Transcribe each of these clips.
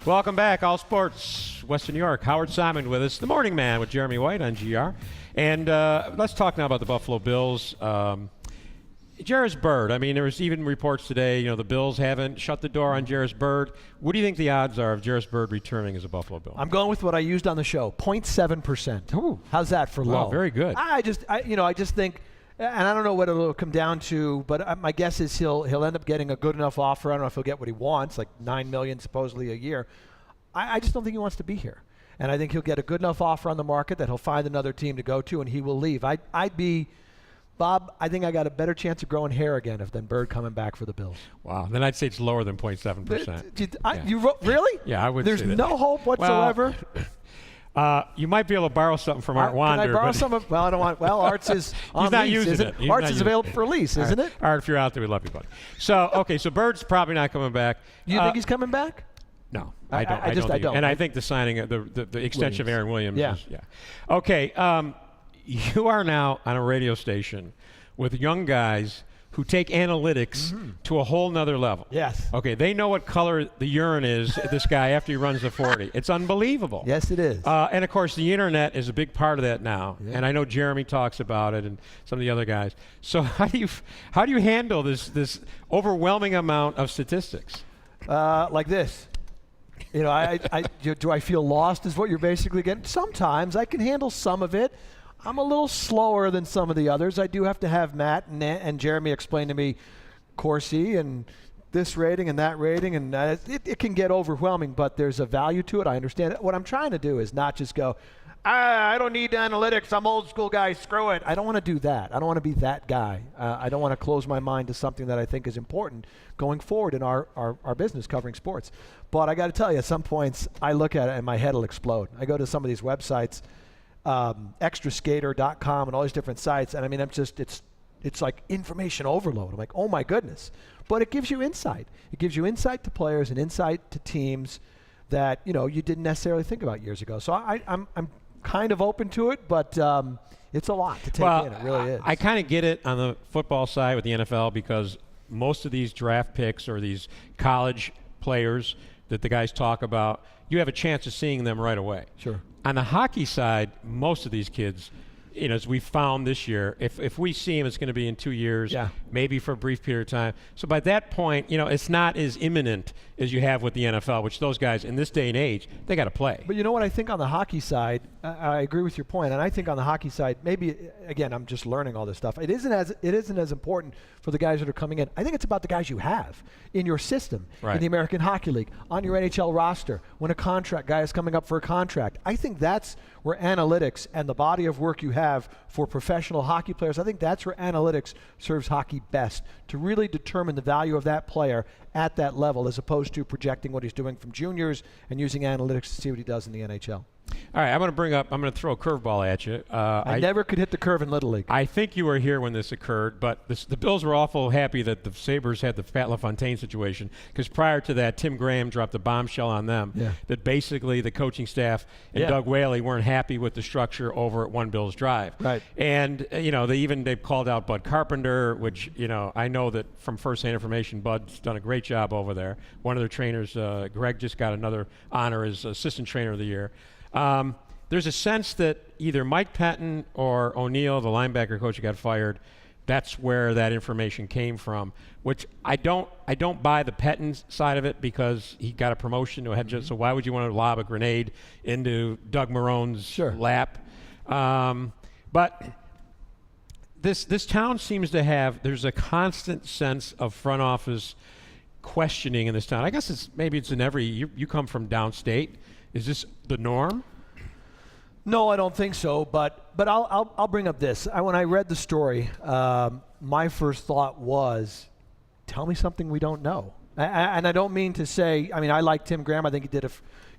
Welcome back, All Sports, Western New York. Howard Simon with us, the Morning Man with Jeremy White on GR. And let's talk now about the Buffalo Bills. Jarvis Bird, I mean, there was even reports today, the Bills haven't shut the door on Jarvis Bird. What do you think the odds are of Jarvis Bird returning as a Buffalo Bill? I'm going with what I used on the show, 0.7%. Ooh. How's that for low? Wow, very good. I just think, and I don't know what it'll come down to, but my guess is he'll end up getting a good enough offer. I don't know if he'll get what he wants, like $9 million supposedly a year. I just don't think he wants to be here. And I think he'll get a good enough offer on the market that he'll find another team to go to, and he will leave. I'd be, Bob, I think I got a better chance of growing hair again than Bird coming back for the Bills. Wow. Then I'd say it's lower than 0.7%. You really? Yeah, I would There's say that. no hope whatsoever? You might be able to borrow something from Art Wander. Can I borrow some of, well, I don't want, well, Art's is on he's not lease, using isn't it. it? Art's is available for lease, isn't it? Art, if you're out there, we love you, buddy. So, okay, so Bird's probably not coming back. You think he's coming back? No, I don't. And I think the signing, the extension of Aaron Williams. Yeah. Okay, you are now on a radio station with young guys who take analytics to a whole nother level. Yes. Okay, they know what color the urine is, this guy, after he runs the 40. It's unbelievable. Yes, it is. And, of course, the Internet is a big part of that now. Yeah. And I know Jeremy talks about it and some of the other guys. So how do you handle this overwhelming amount of statistics? Like this. Do I feel lost is what you're basically getting? Sometimes I can handle some of it. I'm a little slower than some of the others. I do have to have Matt and Jeremy explain to me Corsi and this rating and that rating, and it can get overwhelming, but there's a value to it. I understand it. What I'm trying to do is not just go, I don't need analytics. I'm old school guy. Screw it. I don't want to do that. I don't want to be that guy. I don't want to close my mind to something that I think is important going forward in our business covering sports. But I got to tell you, at some points, I look at it and my head will explode. I go to some of these websites, extraskater.com and all these different sites, and I mean, it's like information overload. I'm like, oh my goodness. But it gives you insight. It gives you insight to players and insight to teams that you didn't necessarily think about years ago. So I'm kind of open to it, but it's a lot to take in. It really is. I kind of get it on the football side with the NFL because most of these draft picks or these college players that the guys talk about, you have a chance of seeing them right away. Sure. On the hockey side, most of these kids, as we found this year, if we see him, it's going to be in 2 years, maybe for a brief period of time. So by that point, it's not as imminent as you have with the NFL, which those guys in this day and age, they got to play. But you know what I think on the hockey side, I agree with your point, and I think on the hockey side, maybe, again, I'm just learning all this stuff. It isn't as important for the guys that are coming in. I think it's about the guys you have in your system, in the American Hockey League, on your NHL roster, when a guy is coming up for a contract. I think that's where analytics and the body of work you have for professional hockey players, I think that's where analytics serves hockey best, to really determine the value of that player at that level as opposed to projecting what he's doing from juniors and using analytics to see what he does in the NHL. All right, I'm going to throw a curveball at you. I never could hit the curve in Little League. I think you were here when this occurred, but the Bills were awful happy that the Sabres had the Pat LaFontaine situation because prior to that, Tim Graham dropped a bombshell on them that basically the coaching staff and Doug Whaley weren't happy with the structure over at One Bills Drive. Right. And, they've called out Bud Carpenter, which, I know that from first-hand information, Bud's done a great job over there. One of their trainers, Greg, just got another honor as Assistant Trainer of the Year. There's a sense that either Mike Pettin or O'Neill, the linebacker coach who got fired, that's where that information came from, which I don't buy the Pettin side of it because he got a promotion to a head judge, so why would you want to lob a grenade into Doug Marone's lap? But this town seems to have, there's a constant sense of front office questioning in this town. I guess maybe it's in every, you come from downstate. Is this the norm? No, I don't think so. But I'll bring up this. When I read the story, my first thought was, tell me something we don't know. And I don't mean to say. I mean, I like Tim Graham. I think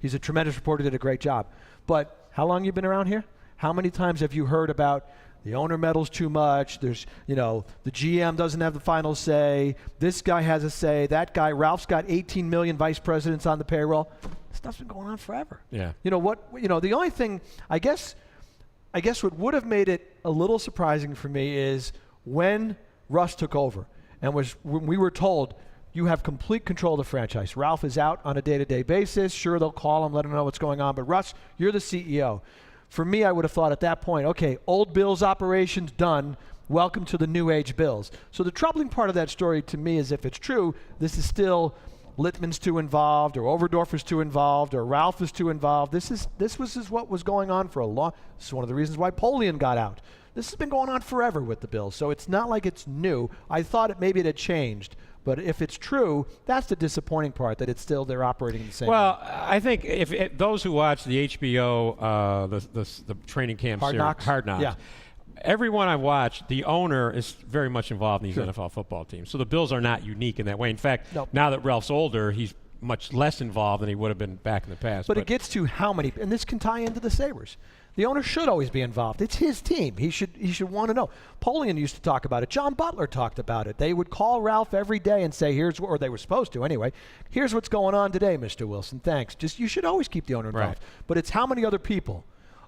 he's a tremendous reporter. Did a great job. But how long you been around here? How many times have you heard about the owner meddles too much? There's, the GM doesn't have the final say. This guy has a say. That guy, Ralph's got 18 million vice presidents on the payroll. Stuff's been going on forever. Yeah. The only thing, I guess what would have made it a little surprising for me is when Russ took over and when we were told, you have complete control of the franchise. Ralph is out on a day-to-day basis. Sure, they'll call him, let him know what's going on. But Russ, you're the CEO. For me, I would have thought at that point, okay, old Bills operations done. Welcome to the new age Bills. So the troubling part of that story to me is if it's true, this is still Littman's too involved, or Overdorfer's too involved, or Ralph is too involved. This was what was going on for a long. This is one of the reasons why Polian got out. This has been going on forever with the Bills, so it's not like it's new. I thought maybe it had changed, but if it's true, that's the disappointing part, that it's still they're operating the same way. Well, I think if those who watch the HBO the training camp Hard series, Knocks? Hard Knocks, Yeah. everyone I watch, the owner is very much involved in these Sure. NFL football teams. So the Bills are not unique in that way. In fact, Nope. now that Ralph's older, he's much less involved than he would have been back in the past. But it gets to how many, and this can tie into the Sabres. The owner should always be involved. It's his team. He should want to know. Polian used to talk about it. John Butler talked about it. They would call Ralph every day and say, or they were supposed to anyway, here's what's going on today, Mr. Wilson. Thanks. You should always keep the owner involved. Right. But it's how many other people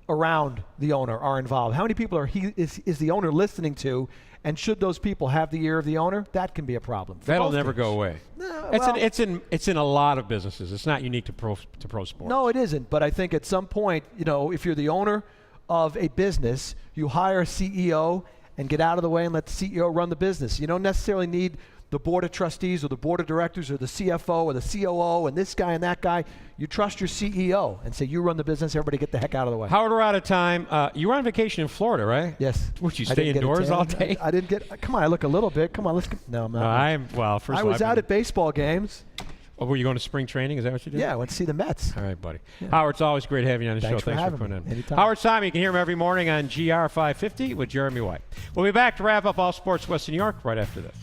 around the owner are involved. How many people is the owner listening to, and should those people have the ear of the owner? That can be a problem. that'll never go away. No, It's in a lot of businesses. It's not unique to pro sports. No, it isn't. But I think at some point, if you're the owner of a business, you hire a CEO and get out of the way and let the CEO run the business. You don't necessarily need the board of trustees or the board of directors or the CFO or the COO and this guy and that guy. You trust your CEO and say, you run the business, everybody get the heck out of the way. Howard, we're out of time. You were on vacation in Florida, right? Yes. Would you I stay didn't get a indoors tan. all day? I didn't get, come on, I look a little bit. Come on, let's, no, I'm not. First I of all, was out at baseball games. Oh, were you going to spring training? Is that what you did? Yeah, I went to see the Mets. All right, buddy. Yeah. Howard, it's always great having you on the Thanks show. Thanks having for putting me. in. Anytime. Howard Simon, you can hear him every morning on GR 550 with Jeremy White. We'll be back to wrap up All Sports Western New York right after this.